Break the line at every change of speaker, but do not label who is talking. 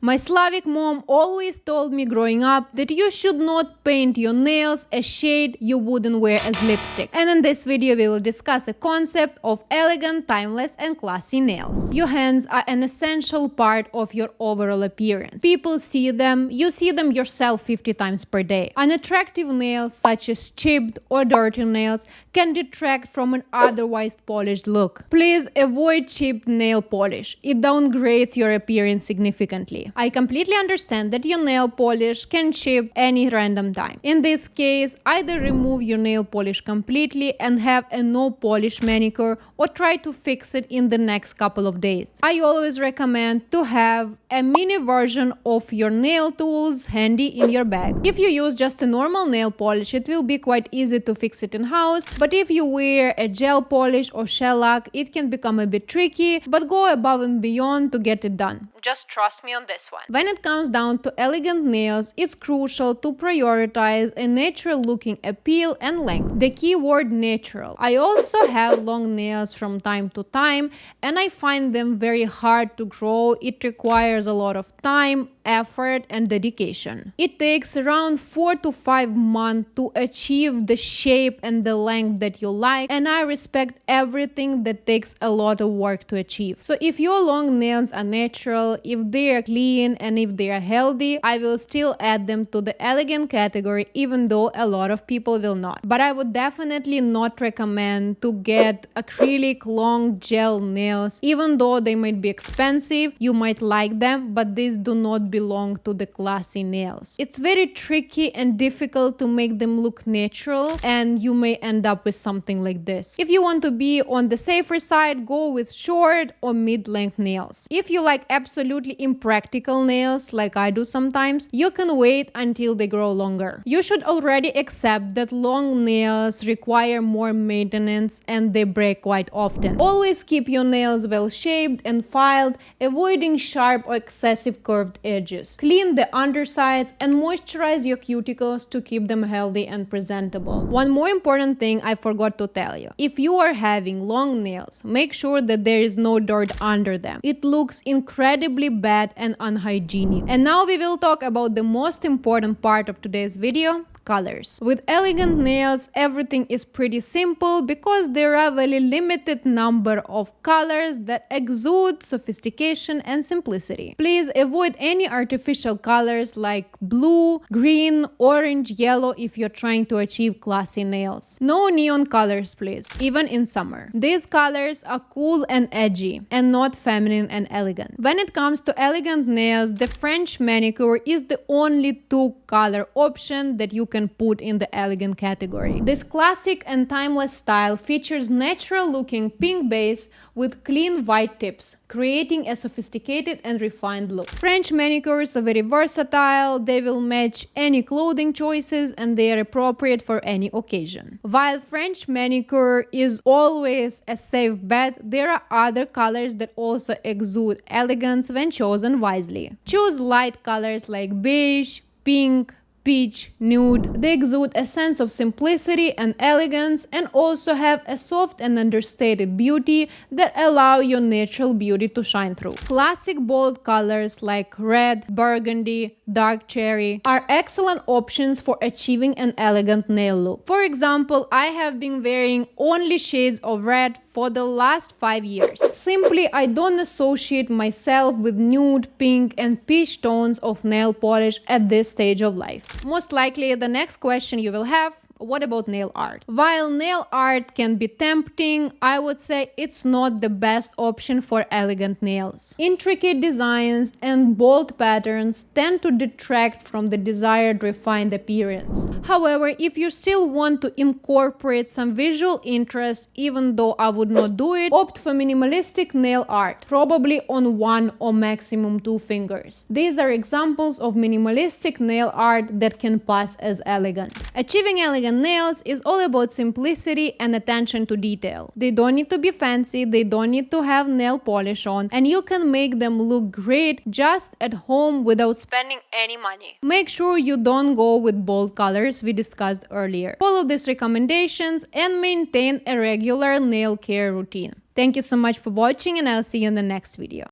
My Slavic mom always told me growing up that you should not paint your nails a shade you wouldn't wear as lipstick. And in this video we will discuss a concept of elegant, timeless and classy nails. Your hands are an essential part of your overall appearance. People see them, you see them yourself 50 times per day. Unattractive nails such as chipped or dirty nails can detract from an otherwise polished look. Please avoid chipped nail polish. It downgrades your appearance significantly. I completely understand that your nail polish can chip any random time. In this case, either remove your nail polish completely and have a no polish manicure, or try to fix it in the next couple of days. I always recommend to have a mini version of your nail tools handy in your bag. If you use just a normal nail polish, it will be quite easy to fix it in house, but if you wear a gel polish or shellac, it can become a bit tricky, but go above and beyond to get it done. Just trust me on this one. When it comes down to elegant nails, it's crucial to prioritize a natural looking appeal and length. The key word natural. I also have long nails from time to time and I find them very hard to grow. It requires a lot of time, effort and dedication. It takes around 4 to 5 months to achieve the shape and the length that you like, and I respect everything that takes a lot of work to achieve. So if your long nails are natural, if they are clean and if they are healthy, I will still add them to the elegant category, even though a lot of people will not. But I would definitely not recommend to get acrylic long gel nails. Even though they might be expensive, you might like them, but these do not belong to the classy nails. It's very tricky and difficult to make them look natural, and you may end up with something like this. If you want to be on the safer side, go with short or mid-length nails. If you like absolutely impractical nails, like I do sometimes, you can wait until they grow longer. You should already accept that long nails require more maintenance and they break quite often. Always keep your nails well shaped and filed, avoiding sharp or excessive curved edges. Clean the undersides and moisturize your cuticles to keep them healthy and presentable. One more important thing I forgot to tell you. If you are having long nails, make sure that there is no dirt under them. It looks incredibly bad and unhygienic. And now we will talk about the most important part of today's video: colors. With elegant nails, everything is pretty simple because there are a very limited number of colors that exude sophistication and simplicity. Please avoid any artificial colors like blue, green, orange, yellow if you're trying to achieve classy nails. No neon colors, please, even in summer. These colors are cool and edgy and not feminine and elegant. When it comes to elegant nails, the French manicure is the only two-color option that you can put in the elegant category. This classic and timeless style features natural looking pink base with clean white tips, creating a sophisticated and refined look. French manicures are very versatile, they will match any clothing choices and they are appropriate for any occasion. While French manicure is always a safe bet, there are other colors that also exude elegance when chosen wisely. Choose light colors like beige, pink, peach, nude. They exude a sense of simplicity and elegance and also have a soft and understated beauty that allow your natural beauty to shine through. Classic bold colors like red, burgundy, dark cherry are excellent options for achieving an elegant nail look. For example, I have been wearing only shades of red for the last 5 years. Simply, I don't associate myself with nude, pink and peach tones of nail polish at this stage of life. Most likely, the next question you will have: what about nail art? While nail art can be tempting, I would say it's not the best option for elegant nails. Intricate designs and bold patterns tend to detract from the desired refined appearance. However, if you still want to incorporate some visual interest, even though I would not do it, opt for minimalistic nail art, probably on 1 or maximum 2 fingers. These are examples of minimalistic nail art that can pass as elegant. Achieving elegant nails is all about simplicity and attention to detail. They don't need to be fancy, they don't need to have nail polish on, and you can make them look great just at home without spending any money. Make sure you don't go with bold colors we discussed earlier. Follow these recommendations and maintain a regular nail care routine. Thank you so much for watching, and I'll see you in the next video.